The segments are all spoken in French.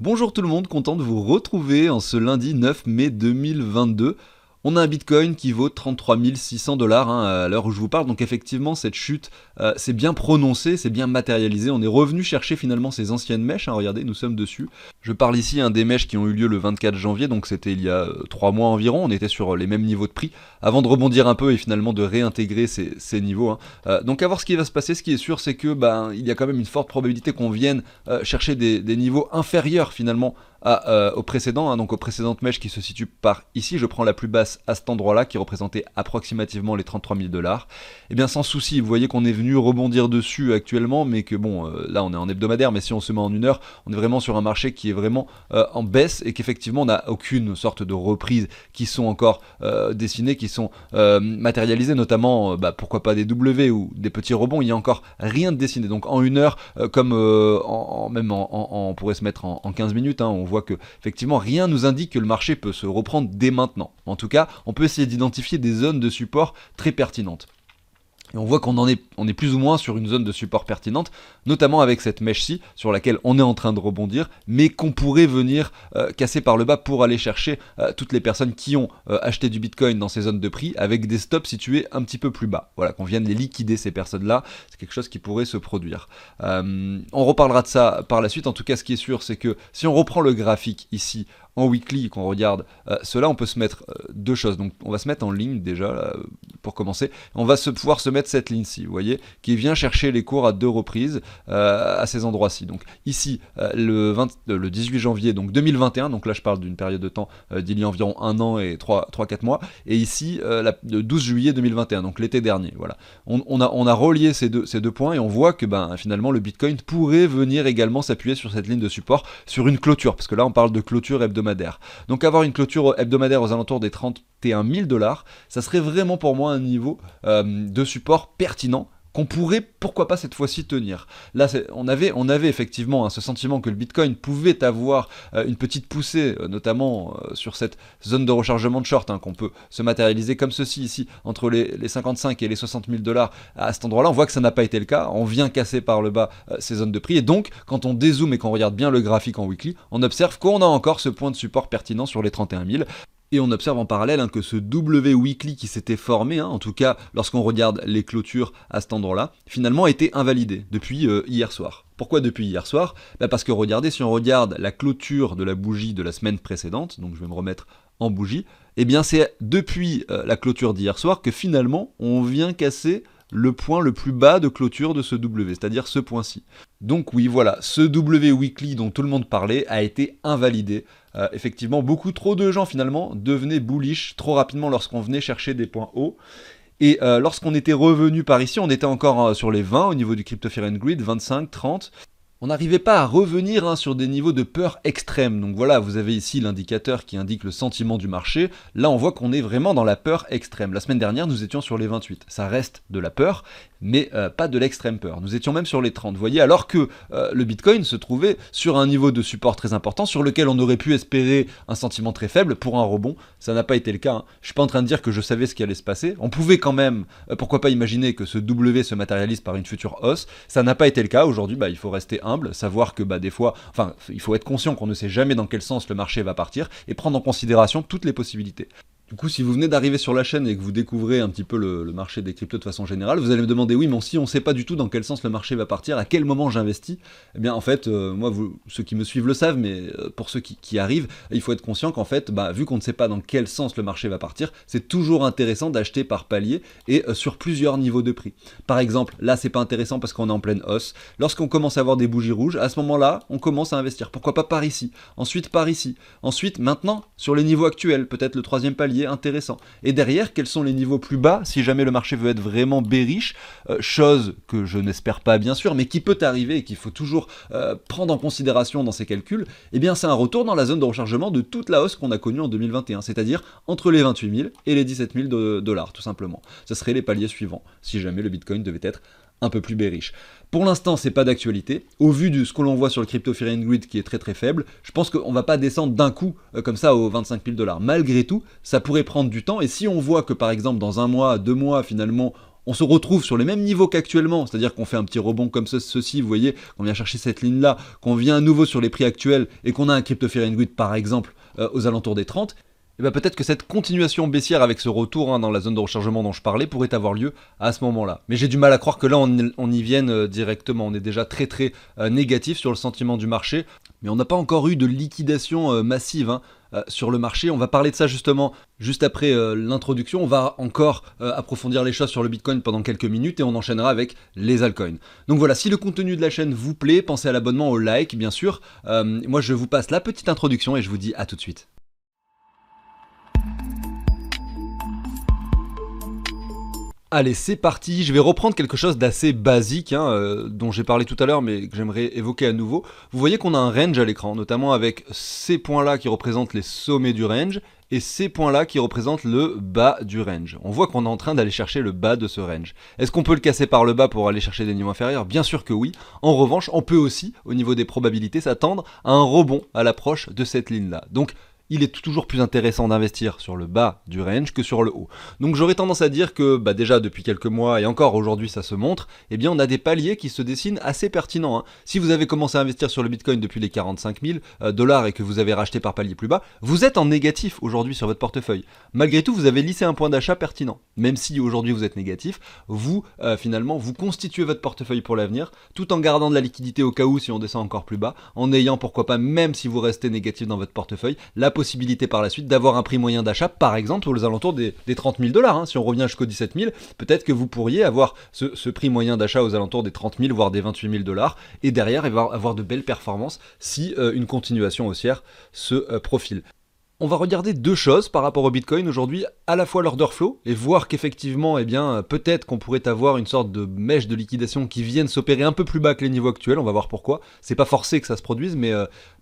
Bonjour tout le monde, content de vous retrouver en ce lundi 9 mai 2022. On a un Bitcoin qui vaut 33 600 dollars à l'heure où je vous parle, donc effectivement cette chute c'est bien prononcé, c'est bien matérialisé. On est revenu chercher finalement ces anciennes mèches, regardez, nous sommes dessus. Je parle ici des mèches qui ont eu lieu le 24 janvier, donc c'était il y a 3 mois environ. On était sur les mêmes niveaux de prix avant de rebondir un peu et finalement de réintégrer ces niveaux. Donc à voir ce qui va se passer. Ce qui est sûr, c'est que il y a quand même une forte probabilité qu'on vienne chercher des niveaux inférieurs finalement au précédent, donc aux précédentes mèches qui se situent par ici. Je prends la plus basse à cet endroit-là qui représentait approximativement les 33 000 dollars. Et bien sans souci, vous voyez qu'on est venu rebondir dessus actuellement, mais que bon, là on est en hebdomadaire, mais si on se met en une heure, on est vraiment sur un marché qui est vraiment en baisse et qu'effectivement on n'a aucune sorte de reprise qui sont encore dessinées, qui sont matérialisées, notamment pourquoi pas des W ou des petits rebonds. Il n'y a encore rien de dessiné. Donc en une heure, comme on pourrait se mettre en 15 minutes, on voit que effectivement rien nous indique que le marché peut se reprendre dès maintenant. En tout cas, on peut essayer d'identifier des zones de support très pertinentes. Et on voit qu'on est plus ou moins sur une zone de support pertinente, notamment avec cette mèche-ci, sur laquelle on est en train de rebondir, mais qu'on pourrait venir casser par le bas pour aller chercher toutes les personnes qui ont acheté du Bitcoin dans ces zones de prix, avec des stops situés un petit peu plus bas. Voilà, qu'on vienne les liquider ces personnes-là, c'est quelque chose qui pourrait se produire. On reparlera de ça par la suite. En tout cas, ce qui est sûr, c'est que si on reprend le graphique ici, en weekly, qu'on regarde cela, on peut se mettre deux choses. Donc on va se mettre en ligne déjà là, pour commencer. On va pouvoir se mettre cette ligne-ci, vous voyez, qui vient chercher les cours à deux reprises à ces endroits-ci. Donc ici, le 18 janvier donc 2021, donc là je parle d'une période de temps d'il y a environ un an et 3-4 mois, et ici le 12 juillet 2021, donc l'été dernier. Voilà. On a relié ces deux points et on voit que finalement le Bitcoin pourrait venir également s'appuyer sur cette ligne de support, sur une clôture, parce que là on parle de clôture hebdomadaire. Donc avoir une clôture hebdomadaire aux alentours des 31 000 dollars, ça serait vraiment pour moi un niveau de support pertinent qu'on pourrait, pourquoi pas cette fois-ci, tenir. Là, on avait effectivement ce sentiment que le Bitcoin pouvait avoir une petite poussée, notamment sur cette zone de rechargement de short, qu'on peut se matérialiser comme ceci ici, entre les 55 et les 60 000 dollars à cet endroit-là. On voit que ça n'a pas été le cas, on vient casser par le bas ces zones de prix, et donc, quand on dézoome et qu'on regarde bien le graphique en weekly, on observe qu'on a encore ce point de support pertinent sur les 31 000. Et on observe en parallèle que ce W weekly qui s'était formé, en tout cas lorsqu'on regarde les clôtures à cet endroit-là, finalement a été invalidé depuis hier soir. Pourquoi depuis hier soir ? Parce que regardez, si on regarde la clôture de la bougie de la semaine précédente, donc je vais me remettre en bougie, et bien c'est depuis la clôture d'hier soir que finalement on vient casser le point le plus bas de clôture de ce W, c'est-à-dire ce point-ci. Donc oui, voilà, ce W weekly dont tout le monde parlait a été invalidé. Effectivement, beaucoup trop de gens finalement devenaient bullish trop rapidement lorsqu'on venait chercher des points hauts. Et lorsqu'on était revenu par ici, on était encore sur les 20 au niveau du Crypto Fear and Greed, 25, 30. On n'arrivait pas à revenir sur des niveaux de peur extrême. Donc voilà, vous avez ici l'indicateur qui indique le sentiment du marché. Là, on voit qu'on est vraiment dans la peur extrême. La semaine dernière, nous étions sur les 28. Ça reste de la peur, mais pas de l'extrême peur. Nous étions même sur les 30, vous voyez, alors que le Bitcoin se trouvait sur un niveau de support très important, sur lequel on aurait pu espérer un sentiment très faible pour un rebond. Ça n'a pas été le cas. Je suis pas en train de dire que je savais ce qui allait se passer. On pouvait quand même, pourquoi pas imaginer que ce W se matérialise par une future hausse. Ça n'a pas été le cas. Aujourd'hui, il faut rester humble, savoir que des fois, il faut être conscient qu'on ne sait jamais dans quel sens le marché va partir et prendre en considération toutes les possibilités. Du coup, si vous venez d'arriver sur la chaîne et que vous découvrez un petit peu le marché des cryptos de façon générale, vous allez me demander, oui, mais si on ne sait pas du tout dans quel sens le marché va partir, à quel moment j'investis, eh bien, en fait, moi, ceux qui me suivent le savent, mais pour ceux qui arrivent, il faut être conscient qu'en fait, vu qu'on ne sait pas dans quel sens le marché va partir, c'est toujours intéressant d'acheter par palier et sur plusieurs niveaux de prix. Par exemple, là, c'est pas intéressant parce qu'on est en pleine hausse. Lorsqu'on commence à avoir des bougies rouges, à ce moment-là, on commence à investir. Pourquoi pas par ici, ensuite par ici, ensuite, maintenant, sur les niveaux actuels, peut-être le troisième palier, intéressant. Et derrière, quels sont les niveaux plus bas si jamais le marché veut être vraiment bearish, chose que je n'espère pas bien sûr, mais qui peut arriver et qu'il faut toujours prendre en considération dans ces calculs, eh bien c'est un retour dans la zone de rechargement de toute la hausse qu'on a connue en 2021, c'est-à-dire entre les 28 000 et les 17 000 dollars, tout simplement. Ce seraient les paliers suivants, si jamais le Bitcoin devait être un peu plus bearish. Pour l'instant, c'est pas d'actualité. Au vu de ce que l'on voit sur le Crypto Fear and Greed qui est très très faible, je pense qu'on va pas descendre d'un coup comme ça aux 25 000 dollars. Malgré tout, ça pourrait prendre du temps. Et si on voit que par exemple dans un mois, 2 mois, finalement, on se retrouve sur les mêmes niveaux qu'actuellement, c'est-à-dire qu'on fait un petit rebond comme ceci, vous voyez, qu'on vient chercher cette ligne-là, qu'on vient à nouveau sur les prix actuels et qu'on a un crypto fear and greed par exemple aux alentours des 30, et bien peut-être que cette continuation baissière avec ce retour dans la zone de rechargement dont je parlais pourrait avoir lieu à ce moment-là. Mais j'ai du mal à croire que là on y vienne directement, on est déjà très très négatif sur le sentiment du marché, mais on n'a pas encore eu de liquidation massive sur le marché. On va parler de ça justement juste après l'introduction. On va encore approfondir les choses sur le Bitcoin pendant quelques minutes et on enchaînera avec les altcoins. Donc voilà, si le contenu de la chaîne vous plaît, pensez à l'abonnement, au like bien sûr. Moi je vous passe la petite introduction et je vous dis à tout de suite. Allez, c'est parti, je vais reprendre quelque chose d'assez basique, dont j'ai parlé tout à l'heure, mais que j'aimerais évoquer à nouveau. Vous voyez qu'on a un range à l'écran, notamment avec ces points-là qui représentent les sommets du range, et ces points-là qui représentent le bas du range. On voit qu'on est en train d'aller chercher le bas de ce range. Est-ce qu'on peut le casser par le bas pour aller chercher des niveaux inférieurs? Bien sûr que oui. En revanche, on peut aussi, au niveau des probabilités, s'attendre à un rebond à l'approche de cette ligne-là. Donc, il est toujours plus intéressant d'investir sur le bas du range que sur le haut. Donc j'aurais tendance à dire que déjà depuis quelques mois, et encore aujourd'hui ça se montre, eh bien on a des paliers qui se dessinent assez pertinents. Si vous avez commencé à investir sur le Bitcoin depuis les 45 000 $ et que vous avez racheté par palier plus bas, vous êtes en négatif aujourd'hui sur votre portefeuille. Malgré tout, vous avez lissé un point d'achat pertinent. Même si aujourd'hui vous êtes négatif, vous finalement vous constituez votre portefeuille pour l'avenir, tout en gardant de la liquidité au cas où si on descend encore plus bas, en ayant pourquoi pas, même si vous restez négatif dans votre portefeuille, la possibilité par la suite d'avoir un prix moyen d'achat, par exemple aux alentours des 30 000 $. Si on revient jusqu'aux 17 000, peut-être que vous pourriez avoir ce prix moyen d'achat aux alentours des 30 000, voire des 28 000 $, et derrière avoir de belles performances si une continuation haussière se profile. On va regarder deux choses par rapport au Bitcoin aujourd'hui, à la fois l'order flow et voir qu'effectivement, peut-être qu'on pourrait avoir une sorte de mèche de liquidation qui vienne s'opérer un peu plus bas que les niveaux actuels. On va voir pourquoi. C'est pas forcé que ça se produise, mais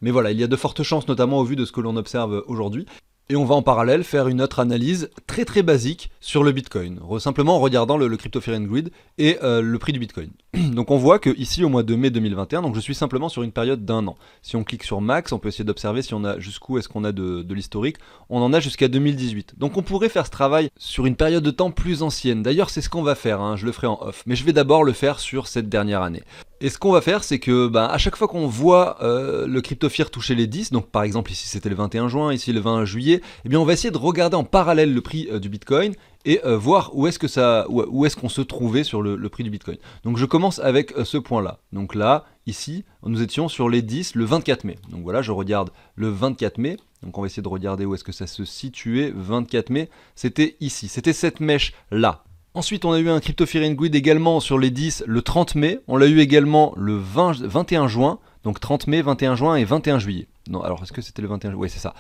voilà, il y a de fortes chances, notamment au vu de ce que l'on observe aujourd'hui. Et on va en parallèle faire une autre analyse très très basique sur le Bitcoin, simplement en regardant le crypto fear and greed et le prix du Bitcoin. Donc on voit que ici au mois de mai 2021, donc je suis simplement sur une période d'1 an. Si on clique sur max, on peut essayer d'observer si on a jusqu'où est-ce qu'on a de l'historique. On en a jusqu'à 2018. Donc on pourrait faire ce travail sur une période de temps plus ancienne. D'ailleurs c'est ce qu'on va faire, je le ferai en off. Mais je vais d'abord le faire sur cette dernière année. Et ce qu'on va faire, c'est que à chaque fois qu'on voit le crypto fear toucher les 10, donc par exemple ici c'était le 21 juin, ici le 20 juillet, eh bien on va essayer de regarder en parallèle le prix du Bitcoin et voir où est-ce qu'on se trouvait sur le prix du Bitcoin. Donc je commence avec ce point-là. Donc là, ici, nous étions sur les 10 le 24 mai. Donc voilà, je regarde le 24 mai. Donc on va essayer de regarder où est-ce que ça se situait. 24 mai, c'était ici, c'était cette mèche-là. Ensuite, on a eu un crypto fear and greed également sur les 10 le 30 mai. On l'a eu également le 21 juin. Donc 30 mai, 21 juin et 21 juillet. Non, alors est-ce que c'était le 21 juin? Oui, c'est ça.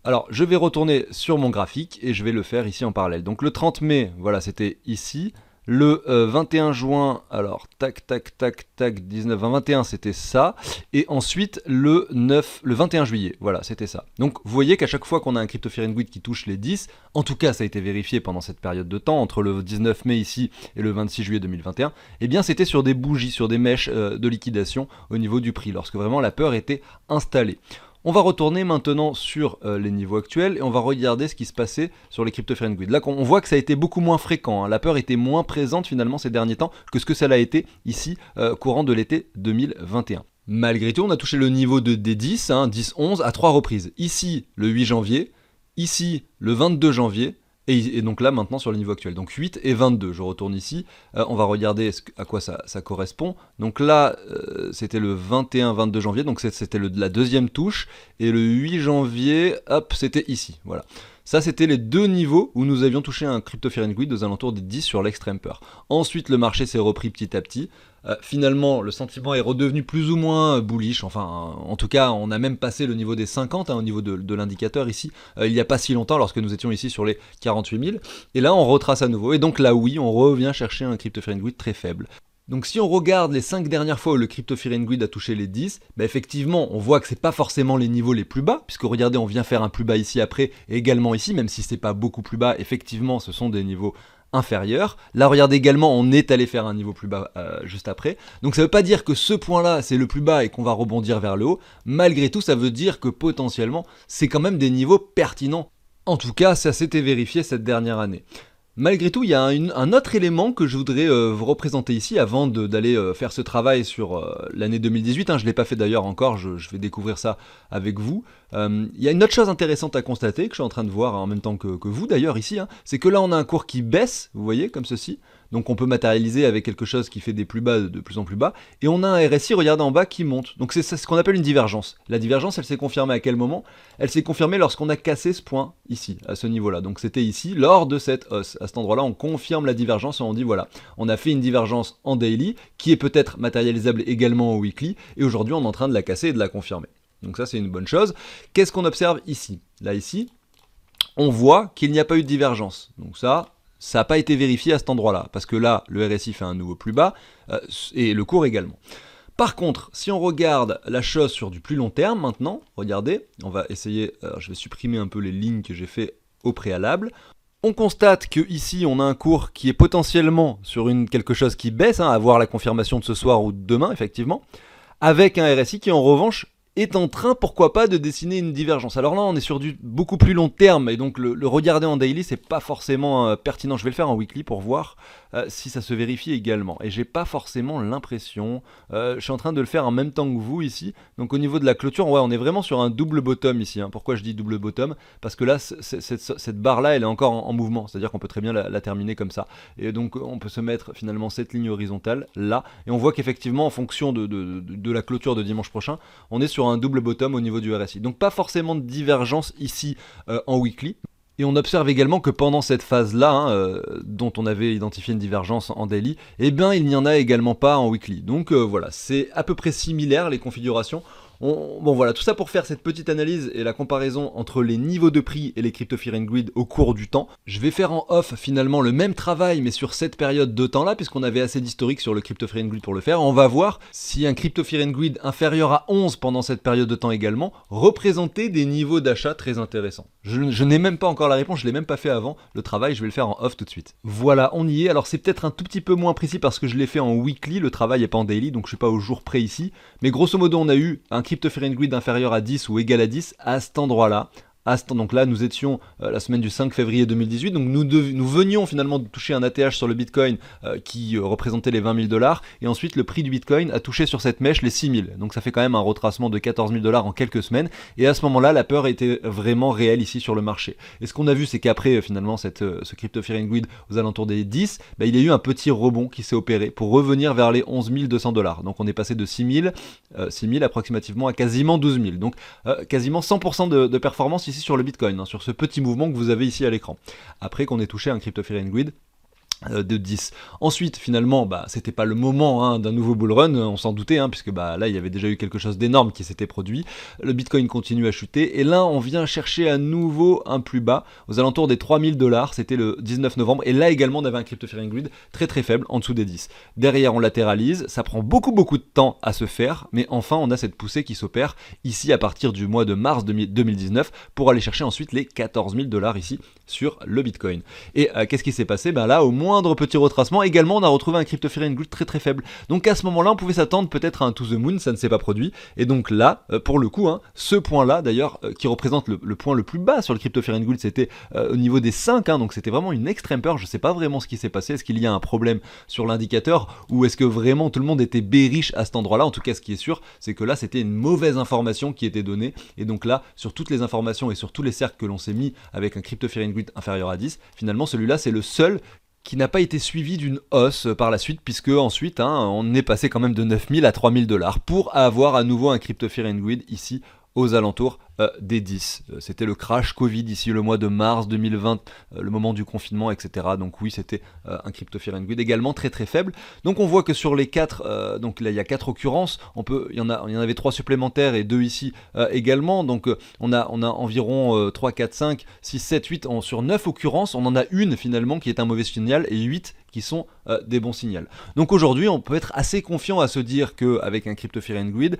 Alors, je vais retourner sur mon graphique et je vais le faire ici en parallèle. Donc le 30 mai, voilà, c'était ici. Le 21 juin, alors tac, 19, 20, 21, c'était ça. Et ensuite, le 21 juillet, voilà, c'était ça. Donc, vous voyez qu'à chaque fois qu'on a un crypto fear and greed qui touche les 10, en tout cas, ça a été vérifié pendant cette période de temps, entre le 19 mai ici et le 26 juillet 2021, eh bien, c'était sur des bougies, sur des mèches de liquidation au niveau du prix, lorsque vraiment la peur était installée. On va retourner maintenant sur les niveaux actuels et on va regarder ce qui se passait sur les crypto fear and greed. Là, on voit que ça a été beaucoup moins fréquent. La peur était moins présente finalement ces derniers temps que ce que ça l'a été ici courant de l'été 2021. Malgré tout, on a touché le niveau des 10, 10-11 à 3 reprises. Ici, le 8 janvier, ici, le 22 janvier, et donc là maintenant sur le niveau actuel, donc 8 et 22, je retourne ici, on va regarder à quoi ça correspond. Donc là c'était le 21-22 janvier, donc c'était la deuxième touche, et le 8 janvier, hop, c'était ici, voilà. Ça, c'était les deux niveaux où nous avions touché un crypto fear and greed aux alentours des 10 sur l'extrême peur. Ensuite, le marché s'est repris petit à petit. Finalement, le sentiment est redevenu plus ou moins bullish. Enfin, en tout cas, on a même passé le niveau des 50 au niveau de l'indicateur ici. Il n'y a pas si longtemps, lorsque nous étions ici sur les 48 000. Et là, on retrace à nouveau. Et donc là, oui, on revient chercher un crypto fear and greed très faible. Donc si on regarde les 5 dernières fois où le crypto fear and greed a touché les 10, effectivement on voit que c'est pas forcément les niveaux les plus bas, puisque regardez, on vient faire un plus bas ici après, et également ici, même si c'est pas beaucoup plus bas, effectivement ce sont des niveaux inférieurs. Là regardez également, on est allé faire un niveau plus bas juste après. Donc ça veut pas dire que ce point là c'est le plus bas et qu'on va rebondir vers le haut. Malgré tout, ça veut dire que potentiellement c'est quand même des niveaux pertinents. En tout cas, ça s'était vérifié cette dernière année. Malgré tout, il y a un autre élément que je voudrais vous représenter ici avant d'aller faire ce travail sur l'année 2018. Hein, je ne l'ai pas fait d'ailleurs encore, je vais découvrir ça avec vous. Il y a une autre chose intéressante à constater, que je suis en train de voir en même temps que vous d'ailleurs ici, hein, c'est que là on a un cours qui baisse, vous voyez, comme ceci. Donc on peut matérialiser avec quelque chose qui fait des plus bas de plus en plus bas. Et on a un RSI, regardez en bas, qui monte. Donc c'est ce qu'on appelle une divergence. La divergence, elle s'est confirmée à quel moment? Elle s'est confirmée lorsqu'on a cassé ce point ici, à ce niveau-là. Donc c'était ici, lors de cette hausse. À cet endroit-là, on confirme la divergence et on dit voilà, on a fait une divergence en daily, qui est peut-être matérialisable également en weekly, et aujourd'hui on est en train de la casser et de la confirmer. Donc ça c'est une bonne chose. Qu'est-ce qu'on observe ici? Là ici, on voit qu'il n'y a pas eu de divergence. Donc ça n'a pas été vérifié à cet endroit-là, parce que là, le RSI fait un nouveau plus bas, et le cours également. Par contre, si on regarde la chose sur du plus long terme maintenant, regardez, on va essayer, alors je vais supprimer un peu les lignes que j'ai fait au préalable. On constate que ici on a un cours qui est potentiellement sur quelque chose qui baisse, hein, à voir la confirmation de ce soir ou de demain effectivement, avec un RSI qui en revanche est en train, pourquoi pas, de dessiner une divergence. Alors là, on est sur du beaucoup plus long terme, et donc le regarder en daily, c'est pas forcément pertinent. Je vais le faire en weekly pour voir si ça se vérifie également. Et j'ai pas forcément l'impression, je suis en train de le faire en même temps que vous ici, donc au niveau de la clôture, ouais, on est vraiment sur un double bottom ici. Hein. Pourquoi je dis double bottom? Parce que là, cette barre-là, elle est encore en mouvement, c'est-à-dire qu'on peut très bien la terminer comme ça. Et donc, on peut se mettre finalement cette ligne horizontale, là, et on voit qu'effectivement, en fonction de la clôture de dimanche prochain, on est sur un double bottom au niveau du RSI. Donc pas forcément de divergence ici en weekly. Et on observe également que pendant cette phase-là, hein, dont on avait identifié une divergence en daily, eh bien il n'y en a également pas en weekly. Donc voilà, c'est à peu près similaire les configurations. Bon voilà, tout ça pour faire cette petite analyse et la comparaison entre les niveaux de prix et les Crypto Fear and Greed au cours du temps. Je vais faire en off finalement le même travail mais sur cette période de temps là, puisqu'on avait assez d'historique sur le Crypto Fear and Greed pour le faire. On va voir si un Crypto Fear and Greed inférieur à 11 pendant cette période de temps également représentait des niveaux d'achat très intéressants. Je n'ai même pas encore la réponse, je l'ai même pas fait avant le travail, je vais le faire en off tout de suite. Voilà, on y est. Alors c'est peut-être un tout petit peu moins précis parce que je l'ai fait en weekly, le travail n'est pas en daily, donc je suis pas au jour près ici. Mais grosso modo, on a eu un Crypto Fear and Greed inférieur à 10 ou égal à 10 à cet endroit-là. Donc là, nous étions la semaine du 5 février 2018, donc nous venions finalement de toucher un ATH sur le Bitcoin qui représentait les 20 000 $, et ensuite le prix du Bitcoin a touché sur cette mèche les 6 000. Donc ça fait quand même un retracement de 14 000 $ en quelques semaines, et à ce moment-là, la peur était vraiment réelle ici sur le marché. Et ce qu'on a vu, c'est qu'après finalement ce Crypto Fear and Greed aux alentours des 10, il y a eu un petit rebond qui s'est opéré pour revenir vers les 11 200 $. Donc on est passé de 6 000 approximativement à quasiment 12 000. Donc quasiment 100% de performance ici sur le Bitcoin, hein, sur ce petit mouvement que vous avez ici à l'écran, après qu'on ait touché un Crypto Fear and Greed de 10. Ensuite, finalement, c'était pas le moment d'un nouveau bull run, on s'en doutait, puisque là, il y avait déjà eu quelque chose d'énorme qui s'était produit. Le Bitcoin continue à chuter, et là, on vient chercher à nouveau un plus bas, aux alentours des 3 000 $, c'était le 19 novembre, et là également, on avait un Crypto Fear and Greed très très faible, en dessous des 10. Derrière, on latéralise, ça prend beaucoup de temps à se faire, mais enfin, on a cette poussée qui s'opère ici à partir du mois de mars 2019, pour aller chercher ensuite les 14 000 $ ici, sur le Bitcoin. Et qu'est-ce qui s'est passé? Là, au moindre petit retracement, également on a retrouvé un Crypto Fear and Greed très très faible. Donc à ce moment-là, on pouvait s'attendre peut-être à un to the moon, ça ne s'est pas produit. Et donc là, pour le coup, ce point-là d'ailleurs, qui représente le point le plus bas sur le Crypto Fear and Greed, c'était au niveau des 5, donc c'était vraiment une extrême peur. Je sais pas vraiment ce qui s'est passé, est-ce qu'il y a un problème sur l'indicateur, ou est-ce que vraiment tout le monde était bearish à cet endroit-là? En tout cas, ce qui est sûr, c'est que là, c'était une mauvaise information qui était donnée. Et donc là, sur toutes les informations et sur tous les cercles que l'on s'est mis avec un Crypto Fear and Greed inférieur à 10, finalement celui-là c'est le seul qui n'a pas été suivi d'une hausse par la suite, puisque ensuite on est passé quand même de 9 000 à 3 000 $ pour avoir à nouveau un Crypto Fear and Greed ici aux alentours des 10. C'était le crash Covid ici le mois de mars 2020, le moment du confinement, etc. Donc oui, c'était un Crypto Fear and Greed également très très faible. Donc on voit que sur les 4, donc là il y a 4 occurrences, il y en avait 3 supplémentaires et 2 ici également. Donc on a environ 3, 4, 5, 6, 7, 8, sur 9 occurrences, on en a une finalement qui est un mauvais signal et 8 qui sont des bons signaux. Donc aujourd'hui, on peut être assez confiant à se dire qu'avec un Crypto Fear and Greed,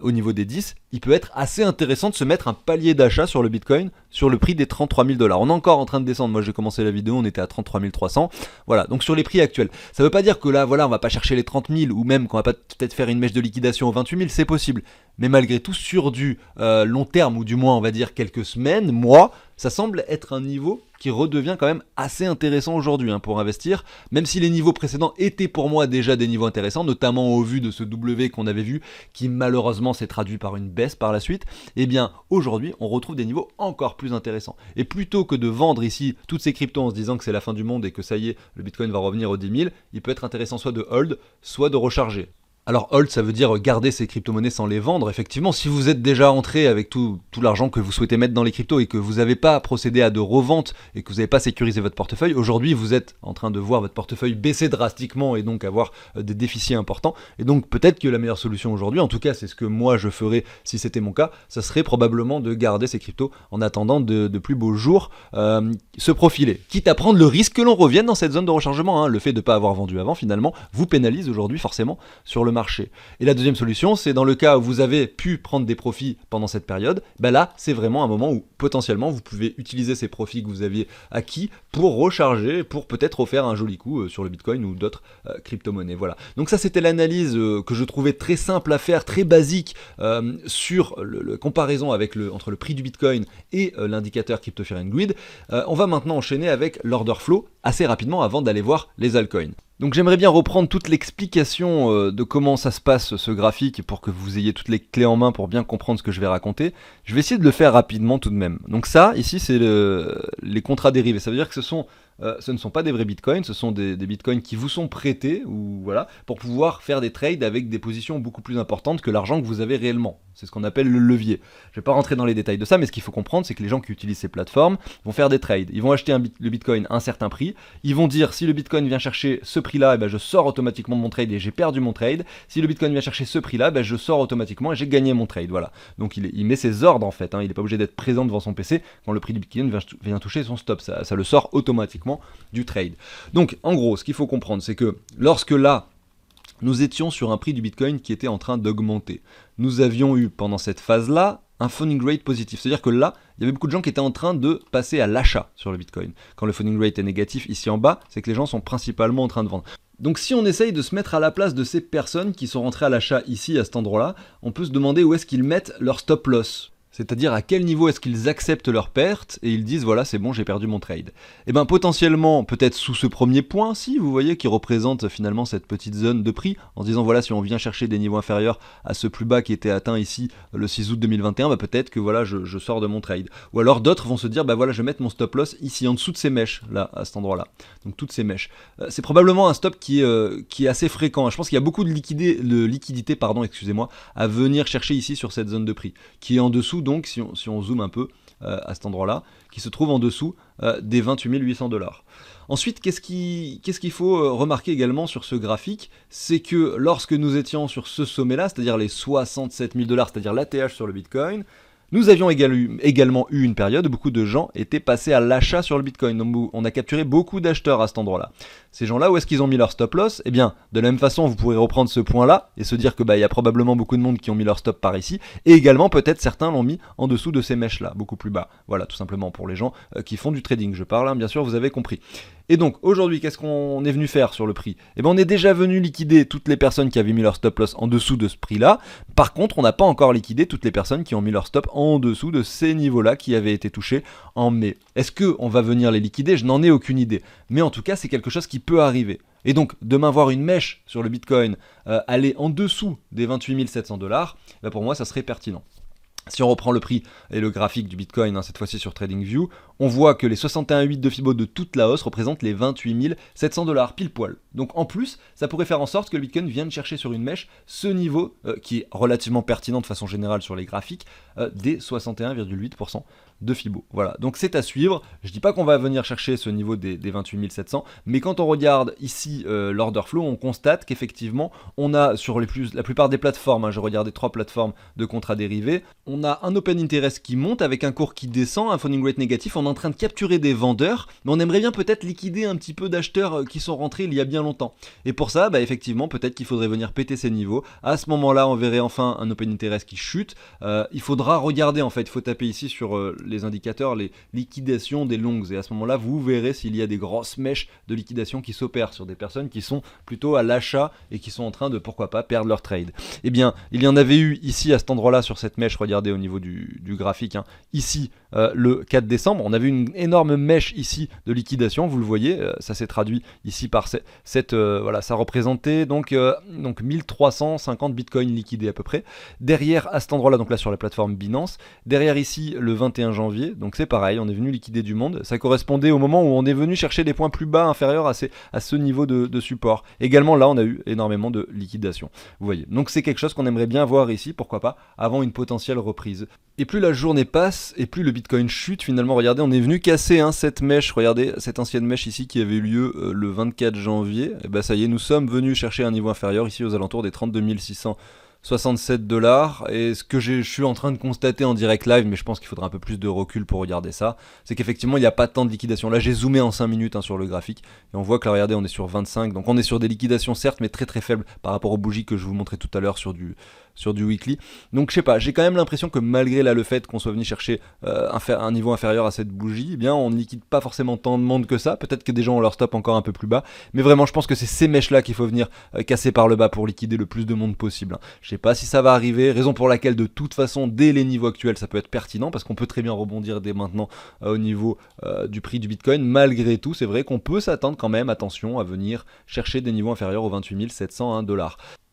au niveau des 10, il peut être assez intéressant de se mettre un palier d'achat sur le Bitcoin sur le prix des 33 000 $. On est encore en train de descendre. Moi, j'ai commencé la vidéo, on était à 33 300. Voilà, donc sur les prix actuels. Ça veut pas dire que là, voilà, on va pas chercher les 30 000 ou même qu'on va pas peut-être faire une mèche de liquidation aux 28 000, c'est possible. Mais malgré tout, sur du long terme, ou du moins, on va dire quelques semaines, mois, ça semble être un niveau qui redevient quand même assez intéressant aujourd'hui pour investir, même si les niveaux précédents étaient pour moi déjà des niveaux intéressants, notamment au vu de ce W qu'on avait vu, qui malheureusement s'est traduit par une baisse par la suite. Et bien aujourd'hui on retrouve des niveaux encore plus intéressants. Et plutôt que de vendre ici toutes ces cryptos en se disant que c'est la fin du monde et que ça y est, le Bitcoin va revenir aux 10 000, il peut être intéressant soit de hold, soit de recharger. Alors hold, ça veut dire garder ces crypto-monnaies sans les vendre. Effectivement, si vous êtes déjà entré avec tout l'argent que vous souhaitez mettre dans les cryptos et que vous n'avez pas procédé à de revente et que vous n'avez pas sécurisé votre portefeuille, aujourd'hui vous êtes en train de voir votre portefeuille baisser drastiquement et donc avoir des déficits importants. Et donc peut-être que la meilleure solution aujourd'hui, en tout cas c'est ce que moi je ferais si c'était mon cas, ça serait probablement de garder ces cryptos en attendant de plus beaux jours se profiler. Quitte à prendre le risque que l'on revienne dans cette zone de rechargement. Le fait de ne pas avoir vendu avant finalement vous pénalise aujourd'hui forcément sur le marché. Et la deuxième solution, c'est dans le cas où vous avez pu prendre des profits pendant cette période, là c'est vraiment un moment où potentiellement vous pouvez utiliser ces profits que vous aviez acquis pour recharger, pour peut-être refaire un joli coup sur le Bitcoin ou d'autres crypto-monnaies. Voilà. Donc ça c'était l'analyse que je trouvais très simple à faire, très basique sur la comparaison entre le prix du Bitcoin et l'indicateur Crypto Fear and Greed. On va maintenant enchaîner avec l'order flow assez rapidement avant d'aller voir les altcoins. Donc j'aimerais bien reprendre toute l'explication de comment ça se passe ce graphique pour que vous ayez toutes les clés en main pour bien comprendre ce que je vais raconter. Je vais essayer de le faire rapidement tout de même. Donc ça, ici, c'est les contrats dérivés. Ça veut dire que ce ne sont pas des vrais bitcoins, ce sont des bitcoins qui vous sont prêtés pour pouvoir faire des trades avec des positions beaucoup plus importantes que l'argent que vous avez réellement. C'est ce qu'on appelle le levier. Je ne vais pas rentrer dans les détails de ça, mais ce qu'il faut comprendre, c'est que les gens qui utilisent ces plateformes vont faire des trades. Ils vont acheter le bitcoin à un certain prix. Ils vont dire si le bitcoin vient chercher ce prix-là, je sors automatiquement de mon trade et j'ai perdu mon trade. Si le bitcoin vient chercher ce prix-là, je sors automatiquement et j'ai gagné mon trade. Voilà. Donc il met ses ordres en fait. Il n'est pas obligé d'être présent devant son PC quand le prix du bitcoin vient toucher son stop. Ça le sort automatiquement du trade. Donc en gros, ce qu'il faut comprendre, c'est que lorsque là, nous étions sur un prix du Bitcoin qui était en train d'augmenter, nous avions eu pendant cette phase-là un funding rate positif. C'est-à-dire que là, il y avait beaucoup de gens qui étaient en train de passer à l'achat sur le Bitcoin. Quand le funding rate est négatif ici en bas, c'est que les gens sont principalement en train de vendre. Donc si on essaye de se mettre à la place de ces personnes qui sont rentrées à l'achat ici, à cet endroit-là, on peut se demander où est-ce qu'ils mettent leur stop loss. C'est-à-dire à quel niveau est-ce qu'ils acceptent leur perte et ils disent voilà c'est bon j'ai perdu mon trade. Et potentiellement peut-être sous ce premier point si vous voyez qui représente finalement cette petite zone de prix en se disant voilà si on vient chercher des niveaux inférieurs à ce plus bas qui était atteint ici le 6 août 2021 peut-être que voilà je sors de mon trade. Ou alors d'autres vont se dire voilà je vais mettre mon stop loss ici en dessous de ces mèches là à cet endroit là. Donc toutes ces mèches. C'est probablement un stop qui est assez fréquent. Je pense qu'il y a beaucoup de liquidité à venir chercher ici sur cette zone de prix qui est en dessous. Donc si on zoome un peu à cet endroit-là, qui se trouve en dessous des 28 800 $. Ensuite, qu'est-ce qu'il faut remarquer également sur ce graphique, c'est que lorsque nous étions sur ce sommet-là, c'est-à-dire les 67 000 $, c'est-à-dire l'ATH sur le Bitcoin, nous avions également eu une période où beaucoup de gens étaient passés à l'achat sur le Bitcoin. Donc on a capturé beaucoup d'acheteurs à cet endroit-là. Ces gens-là, où est-ce qu'ils ont mis leur stop loss ? Eh bien, de la même façon, vous pourrez reprendre ce point-là et se dire que il y a probablement beaucoup de monde qui ont mis leur stop par ici. Et également, peut-être certains l'ont mis en dessous de ces mèches-là, beaucoup plus bas. Voilà, tout simplement pour les gens qui font du trading. Je parle, bien sûr, vous avez compris. Et donc, aujourd'hui, qu'est-ce qu'on est venu faire sur le prix ? Eh bien, on est déjà venu liquider toutes les personnes qui avaient mis leur stop loss en dessous de ce prix-là. Par contre, on n'a pas encore liquidé toutes les personnes qui ont mis leur stop en dessous de ces niveaux-là qui avaient été touchés en mai. Est-ce qu'on va venir les liquider ? Je n'en ai aucune idée. Mais en tout cas, c'est quelque chose qui peut arriver. Et donc, demain voir une mèche sur le Bitcoin aller en dessous des 28 700 $, pour moi, ça serait pertinent. Si on reprend le prix et le graphique du Bitcoin, cette fois-ci sur TradingView, on voit que les 61,8 de Fibo de toute la hausse représentent les 28 700 $ pile poil. Donc en plus, ça pourrait faire en sorte que le Bitcoin vienne chercher sur une mèche ce niveau qui est relativement pertinent de façon générale sur les graphiques, des 61,8% de Fibo. Voilà, donc c'est à suivre. Je dis pas qu'on va venir chercher ce niveau des 28 700, mais quand on regarde ici l'order flow, on constate qu'effectivement, on a sur la plupart des plateformes, je regardais 3 plateformes de contrats dérivés, on a un open interest qui monte avec un cours qui descend, un funding rate négatif, on est en train de capturer des vendeurs, mais on aimerait bien peut-être liquider un petit peu d'acheteurs qui sont rentrés il y a bien longtemps. Et pour ça, effectivement, peut-être qu'il faudrait venir péter ces niveaux. À ce moment-là, on verrait enfin un open interest qui chute. Il faudra regarder, en fait, il faut taper ici sur les indicateurs, les liquidations des longues. Et à ce moment-là, vous verrez s'il y a des grosses mèches de liquidation qui s'opèrent sur des personnes qui sont plutôt à l'achat et qui sont en train de, pourquoi pas, perdre leur trade. Eh bien, il y en avait eu ici à cet endroit-là sur cette mèche, regardez au niveau du graphique, hein, ici le 4 décembre, on avait une énorme mèche ici de liquidation, vous le voyez, ça s'est traduit ici par cette voilà, ça représentait donc 1350 bitcoins liquidés à peu près. Derrière à cet endroit-là, donc là sur la plateforme Binance, derrière ici le 21 janvier, donc c'est pareil, on est venu liquider du monde, ça correspondait au moment où on est venu chercher des points plus bas inférieurs à ce niveau de support. Également là on a eu énormément de liquidation, vous voyez. Donc c'est quelque chose qu'on aimerait bien voir ici, pourquoi pas, avant une potentielle reprise. Et plus la journée passe, et plus le Bitcoin chute finalement. Regardez, on est venu casser cette mèche, regardez cette ancienne mèche ici qui avait eu lieu le 24 janvier. Et bah ça y est, nous sommes venus chercher un niveau inférieur ici aux alentours des 32 667 $. Et ce que je suis en train de constater en direct live, mais je pense qu'il faudra un peu plus de recul pour regarder ça, c'est qu'effectivement il n'y a pas tant de liquidation. Là j'ai zoomé en 5 minutes sur le graphique et on voit que là regardez on est sur 25, donc on est sur des liquidations certes mais très très faibles par rapport aux bougies que je vous montrais tout à l'heure sur du weekly. Donc je sais pas, j'ai quand même l'impression que malgré là le fait qu'on soit venu chercher un niveau inférieur à cette bougie, eh bien on ne liquide pas forcément tant de monde que ça. Peut-être que des gens ont leur stop encore un peu plus bas, mais vraiment je pense que c'est ces mèches là qu'il faut venir casser par le bas pour liquider le plus de monde possible. Je sais pas si ça va arriver, raison pour laquelle de toute façon dès les niveaux actuels ça peut être pertinent parce qu'on peut très bien rebondir dès maintenant au niveau du prix du Bitcoin. Malgré tout, c'est vrai qu'on peut s'attendre quand même, attention, à venir chercher des niveaux inférieurs aux 28 701 $.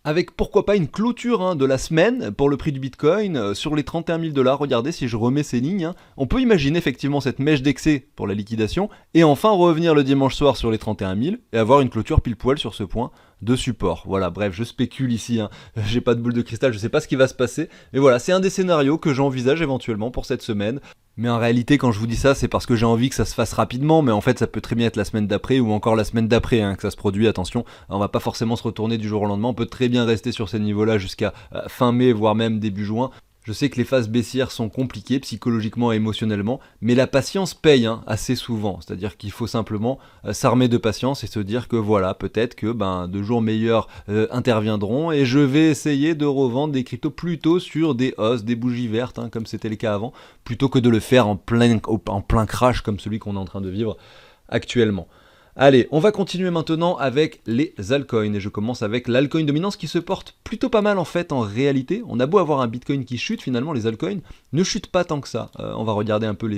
Avec pourquoi pas une clôture de la semaine pour le prix du Bitcoin sur les 31 000 $. Regardez si je remets ces lignes, on peut imaginer effectivement cette mèche d'excès pour la liquidation et enfin revenir le dimanche soir sur les 31 000 et avoir une clôture pile poil sur ce point de support. Voilà, bref, je spécule ici, j'ai pas de boule de cristal, je sais pas ce qui va se passer, mais voilà, c'est un des scénarios que j'envisage éventuellement pour cette semaine. Mais en réalité, quand je vous dis ça, c'est parce que j'ai envie que ça se fasse rapidement, mais en fait, ça peut très bien être la semaine d'après ou encore la semaine d'après que ça se produit. Attention, on va pas forcément se retourner du jour au lendemain, on peut très bien rester sur ces niveaux-là jusqu'à fin mai, voire même début juin. Je sais que les phases baissières sont compliquées psychologiquement et émotionnellement, mais la patience paye assez souvent. C'est-à-dire qu'il faut simplement s'armer de patience et se dire que voilà, peut-être que de jours meilleurs interviendront et je vais essayer de revendre des cryptos plutôt sur des hausses, des bougies vertes, comme c'était le cas avant, plutôt que de le faire en plein crash comme celui qu'on est en train de vivre actuellement. Allez, on va continuer maintenant avec les altcoins et je commence avec l'altcoin dominance qui se porte plutôt pas mal en fait en réalité. On a beau avoir un Bitcoin qui chute, finalement les altcoins ne chutent pas tant que ça. On va regarder un peu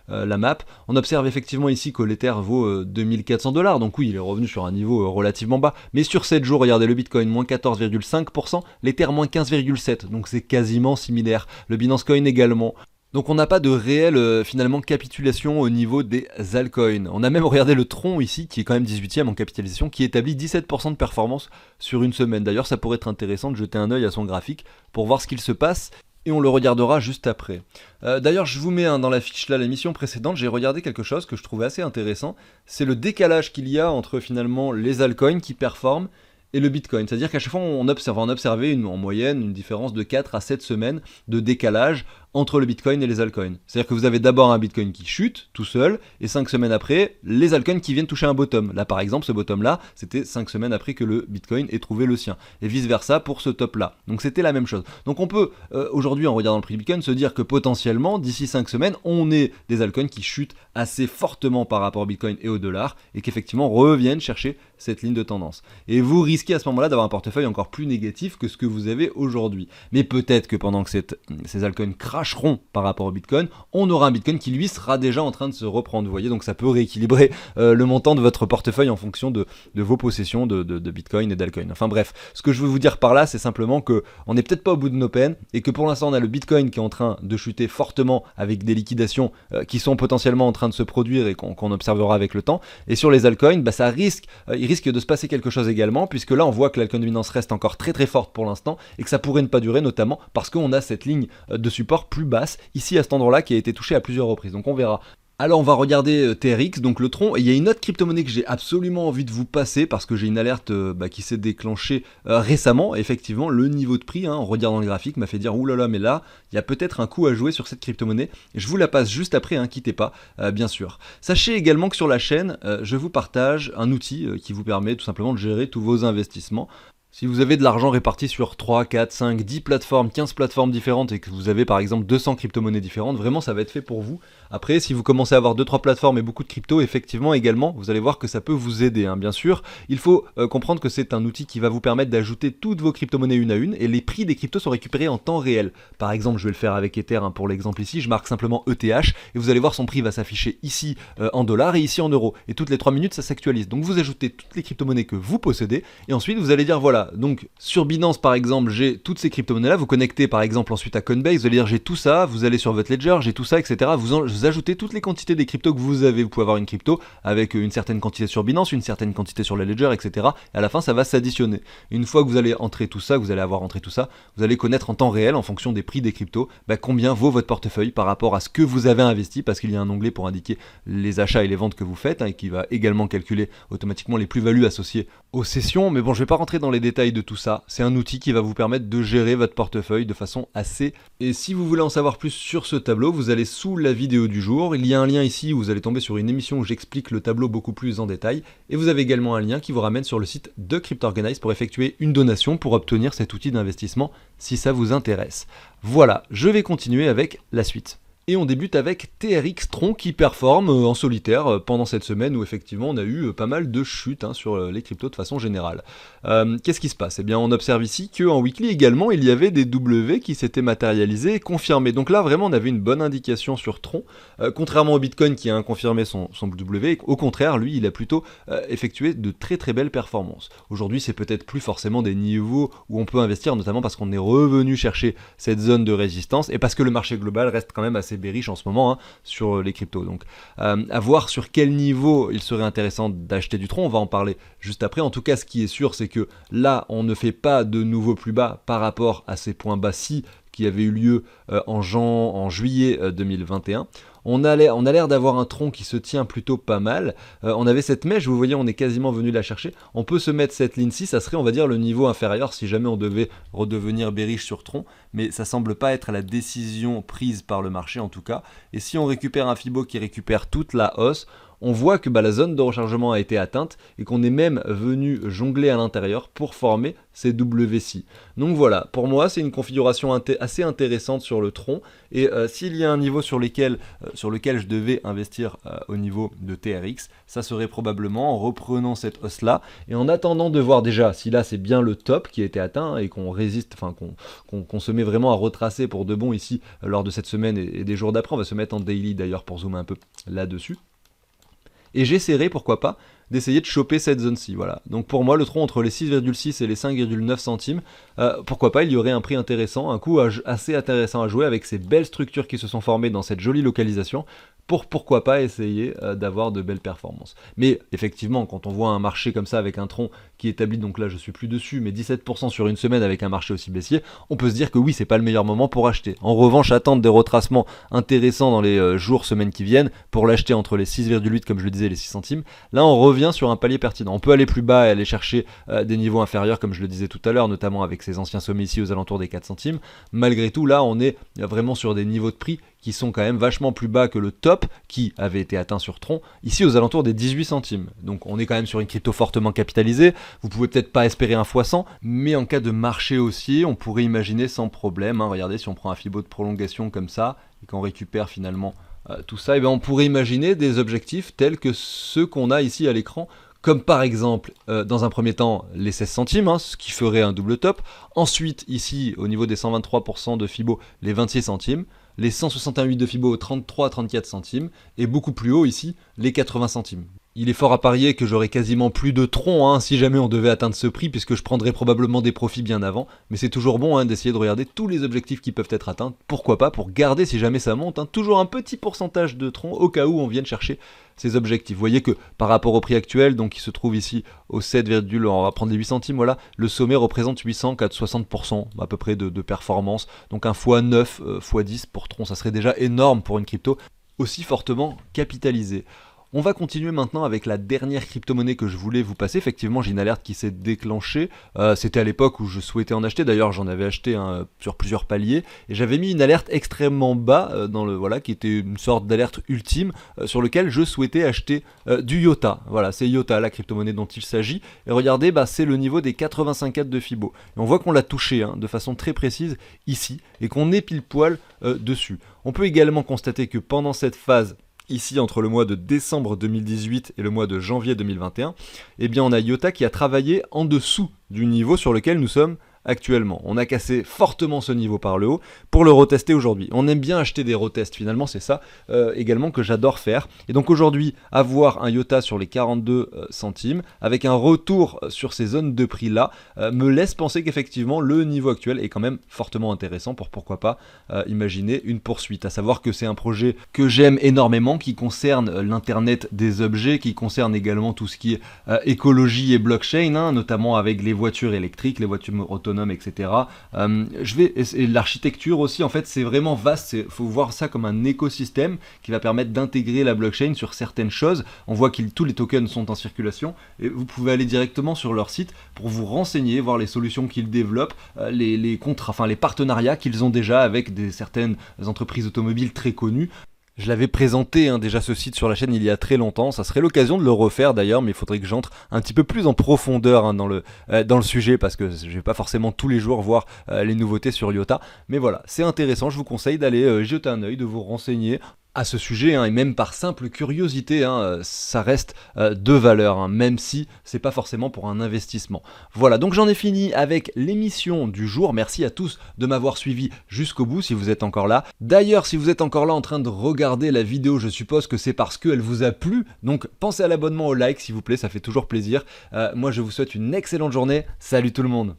la map. On observe effectivement ici que l'Ether vaut 2400 $, donc oui il est revenu sur un niveau relativement bas, mais sur 7 jours, regardez le Bitcoin moins 14,5%, l'Ether moins 15,7%, donc c'est quasiment similaire. Le Binance Coin également. Donc on n'a pas de réelle finalement capitulation au niveau des altcoins. On a même regardé le Tron ici, qui est quand même 18e en capitalisation, qui établit 17% de performance sur une semaine. D'ailleurs ça pourrait être intéressant de jeter un œil à son graphique pour voir ce qu'il se passe. Et on le regardera juste après. D'ailleurs je vous mets dans la fiche là, l'émission précédente, j'ai regardé quelque chose que je trouvais assez intéressant. C'est le décalage qu'il y a entre finalement les altcoins qui performent et le Bitcoin. C'est-à-dire qu'à chaque fois on va en observer en moyenne une différence de 4 à 7 semaines de décalage entre le Bitcoin et les altcoins. C'est-à-dire que vous avez d'abord un Bitcoin qui chute tout seul, et 5 semaines après, les altcoins qui viennent toucher un bottom. Là par exemple, ce bottom-là, c'était 5 semaines après que le Bitcoin ait trouvé le sien. Et vice-versa pour ce top-là. Donc c'était la même chose. Donc on peut, aujourd'hui en regardant le prix du Bitcoin, se dire que potentiellement, d'ici 5 semaines, on ait des altcoins qui chutent assez fortement par rapport au Bitcoin et au dollar, et qu'effectivement reviennent chercher cette ligne de tendance. Et vous risquez à ce moment-là d'avoir un portefeuille encore plus négatif que ce que vous avez aujourd'hui. Mais peut-être que pendant que ces altcoins cracheront par rapport au Bitcoin, on aura un Bitcoin qui lui sera déjà en train de se reprendre. Vous voyez, donc ça peut rééquilibrer le montant de votre portefeuille en fonction de vos possessions de Bitcoin et d'altcoin. Enfin bref, ce que je veux vous dire par là, c'est simplement que on n'est peut-être pas au bout de nos peines et que pour l'instant on a le Bitcoin qui est en train de chuter fortement avec des liquidations qui sont potentiellement en train de se produire et qu'on observera avec le temps. Et sur les altcoins, ça il risque de se passer quelque chose également, puisque là on voit que l'altcoin dominance reste encore très très forte pour l'instant et que ça pourrait ne pas durer, notamment parce qu'on a cette ligne de support plus basse ici à cet endroit-là qui a été touché à plusieurs reprises. Donc on verra. Alors on va regarder TRX, donc le Tron, et il y a une autre crypto-monnaie que j'ai absolument envie de vous passer parce que j'ai une alerte qui s'est déclenchée récemment. Effectivement, le niveau de prix, en regardant le graphique, m'a fait dire oulala, mais là, il y a peut-être un coup à jouer sur cette crypto-monnaie. Et je vous la passe juste après, quittez pas, bien sûr. Sachez également que sur la chaîne, je vous partage un outil qui vous permet tout simplement de gérer tous vos investissements. Si vous avez de l'argent réparti sur 3, 4, 5, 10 plateformes, 15 plateformes différentes et que vous avez par exemple 200 crypto-monnaies différentes, vraiment ça va être fait pour vous. Après, si vous commencez à avoir 2-3 plateformes et beaucoup de crypto, effectivement également, vous allez voir que ça peut vous aider, hein. Bien sûr, il faut comprendre que c'est un outil qui va vous permettre d'ajouter toutes vos crypto-monnaies une à une et les prix des cryptos sont récupérés en temps réel. Par exemple, je vais le faire avec Ether, hein, pour l'exemple ici, je marque simplement ETH et vous allez voir son prix va s'afficher ici en dollars et ici en euros. Et toutes les 3 minutes, ça s'actualise. Donc vous ajoutez toutes les crypto-monnaies que vous possédez et ensuite vous allez dire voilà, donc sur Binance par exemple, j'ai toutes ces crypto-monnaies là, vous connectez par exemple ensuite à Coinbase, vous allez dire j'ai tout ça, vous allez sur votre ledger, j'ai tout ça, etc. Vous ajoutez toutes les quantités des cryptos que vous avez, vous pouvez avoir une crypto avec une certaine quantité sur Binance, une certaine quantité sur la ledger, etc. Et à la fin ça va s'additionner. Une fois que vous allez entrer tout ça, que vous allez avoir entré tout ça, vous allez connaître en temps réel, en fonction des prix des cryptos, combien vaut votre portefeuille par rapport à ce que vous avez investi, parce qu'il y a un onglet pour indiquer les achats et les ventes que vous faites, hein, et qui va également calculer automatiquement les plus-values associées aux sessions. Mais bon, je vais pas rentrer dans les détails de tout ça, c'est un outil qui va vous permettre de gérer votre portefeuille de façon assez... Et si vous voulez en savoir plus sur ce tableau, vous allez sous la vidéo du jour, il y a un lien ici où vous allez tomber sur une émission où j'explique le tableau beaucoup plus en détail, et vous avez également un lien qui vous ramène sur le site de CryptOrganize pour effectuer une donation pour obtenir cet outil d'investissement si ça vous intéresse. Voilà, je vais continuer avec la suite. Et on débute avec TRX Tron qui performe en solitaire pendant cette semaine où effectivement on a eu pas mal de chutes, hein, sur les cryptos de façon générale. Qu'est-ce qui se passe? Eh bien on observe ici qu'en weekly également il y avait des W qui s'étaient matérialisés et confirmés. Donc là vraiment on avait une bonne indication sur Tron, contrairement au Bitcoin qui a confirmé son W. Au contraire lui il a plutôt effectué de très très belles performances. Aujourd'hui c'est peut-être plus forcément des niveaux où on peut investir, notamment parce qu'on est revenu chercher cette zone de résistance et parce que le marché global reste quand même assez bearish en ce moment, hein, sur les cryptos. Donc à voir sur quel niveau il serait intéressant d'acheter du Tron, on va en parler juste après. En tout cas ce qui est sûr c'est que là on ne fait pas de nouveaux plus bas par rapport à ces points bas-ci qui avaient eu lieu en juillet 2021. On a l'air d'avoir un tronc qui se tient plutôt pas mal. On avait cette mèche, vous voyez, on est quasiment venu la chercher. On peut se mettre cette ligne-ci, ça serait, on va dire, le niveau inférieur si jamais on devait redevenir bearish sur tronc. Mais ça semble pas être la décision prise par le marché en tout cas. Et si on récupère un Fibo qui récupère toute la hausse, on voit que la zone de rechargement a été atteinte et qu'on est même venu jongler à l'intérieur pour former ces WC. Donc voilà, pour moi c'est une configuration assez intéressante sur le tronc et s'il y a un niveau sur lequel je devais investir au niveau de TRX, ça serait probablement en reprenant cette hausse là et en attendant de voir déjà si là c'est bien le top qui a été atteint et qu'on résiste, enfin qu'on se met vraiment à retracer pour de bon ici lors de cette semaine et des jours d'après. On va se mettre en daily d'ailleurs pour zoomer un peu là-dessus. Et j'essaierai, pourquoi pas, d'essayer de choper cette zone-ci, voilà. Donc pour moi, le tronc entre les 6,6 et les 5,9 centimes, pourquoi pas, il y aurait un prix intéressant, un coup assez intéressant à jouer avec ces belles structures qui se sont formées dans cette jolie localisation, pourquoi pas essayer d'avoir de belles performances. Mais effectivement, quand on voit un marché comme ça avec un tronc qui établit, donc là je suis plus dessus, mais 17% sur une semaine avec un marché aussi baissier, on peut se dire que oui, c'est pas le meilleur moment pour acheter. En revanche, attendre des retracements intéressants dans les jours, semaines qui viennent, pour l'acheter entre les 6,8 comme je le disais et les 6 centimes, là on revient sur un palier pertinent. On peut aller plus bas et aller chercher des niveaux inférieurs comme je le disais tout à l'heure, notamment avec ces anciens sommets ici aux alentours des 4 centimes. Malgré tout, là on est vraiment sur des niveaux de prix qui sont quand même vachement plus bas que le top qui avait été atteint sur Tron, ici aux alentours des 18 centimes. Donc on est quand même sur une crypto fortement capitalisée, vous pouvez peut-être pas espérer un x100, mais en cas de marché haussier, on pourrait imaginer sans problème, hein, regardez si on prend un Fibo de prolongation comme ça, et qu'on récupère finalement tout ça, et bien on pourrait imaginer des objectifs tels que ceux qu'on a ici à l'écran, comme par exemple, dans un premier temps, les 16 centimes, hein, ce qui ferait un double top. Ensuite, ici, au niveau des 123% de Fibo, les 26 centimes. Les 168 de Fibo, 33 à 34 centimes. Et beaucoup plus haut, ici, les 80 centimes. Il est fort à parier que j'aurai quasiment plus de tronc, hein, si jamais on devait atteindre ce prix, puisque je prendrais probablement des profits bien avant. Mais c'est toujours bon, hein, d'essayer de regarder tous les objectifs qui peuvent être atteints. Pourquoi pas, pour garder, si jamais ça monte, hein, toujours un petit pourcentage de tronc au cas où on vienne chercher ces objectifs. Vous voyez que par rapport au prix actuel, donc qui se trouve ici au 7, on va prendre les 8 centimes, voilà, le sommet représente 800 à 60% à peu près de performance. Donc un x9, x10 pour tronc, ça serait déjà énorme pour une crypto aussi fortement capitalisée. On va continuer maintenant avec la dernière crypto-monnaie que je voulais vous passer. Effectivement, j'ai une alerte qui s'est déclenchée. C'était à l'époque où je souhaitais en acheter. D'ailleurs, j'en avais acheté sur plusieurs paliers. Et j'avais mis une alerte extrêmement bas, voilà, qui était une sorte d'alerte ultime, sur lequel je souhaitais acheter du IOTA. Voilà, c'est IOTA, la crypto-monnaie dont il s'agit. Et regardez, c'est le niveau des 85,4 de Fibo. Et on voit qu'on l'a touché de façon très précise ici, et qu'on est pile poil dessus. On peut également constater que pendant cette phase, ici entre le mois de décembre 2018 et le mois de janvier 2021, eh bien on a IOTA qui a travaillé en dessous du niveau sur lequel nous sommes actuellement. On a cassé fortement ce niveau par le haut pour le retester aujourd'hui. On aime bien acheter des retests, finalement c'est ça également que j'adore faire. Et donc aujourd'hui, avoir un IOTA sur les 42 centimes, avec un retour sur ces zones de prix là, me laisse penser qu'effectivement le niveau actuel est quand même fortement intéressant pour pourquoi pas imaginer une poursuite. À savoir que c'est un projet que j'aime énormément, qui concerne l'internet des objets, qui concerne également tout ce qui est écologie et blockchain, notamment avec les voitures électriques, les voitures autonomes, etc. Et l'architecture aussi, en fait, c'est vraiment vaste. Il faut voir ça comme un écosystème qui va permettre d'intégrer la blockchain sur certaines choses. On voit que tous les tokens sont en circulation et vous pouvez aller directement sur leur site pour vous renseigner, voir les solutions qu'ils développent, les contrats, enfin les partenariats qu'ils ont déjà avec certaines entreprises automobiles très connues. Je l'avais présenté déjà ce site sur la chaîne il y a très longtemps, ça serait l'occasion de le refaire d'ailleurs, mais il faudrait que j'entre un petit peu plus en profondeur dans le sujet, parce que je vais pas forcément tous les jours voir les nouveautés sur IOTA, mais voilà, c'est intéressant, je vous conseille d'aller jeter un œil, de vous renseigner à ce sujet, et même par simple curiosité, ça reste de valeur, même si c'est pas forcément pour un investissement. Voilà, donc j'en ai fini avec l'émission du jour. Merci à tous de m'avoir suivi jusqu'au bout si vous êtes encore là. D'ailleurs, si vous êtes encore là en train de regarder la vidéo, je suppose que c'est parce qu'elle vous a plu, donc pensez à l'abonnement, au like s'il vous plaît, ça fait toujours plaisir. Moi je vous souhaite une excellente journée, salut tout le monde.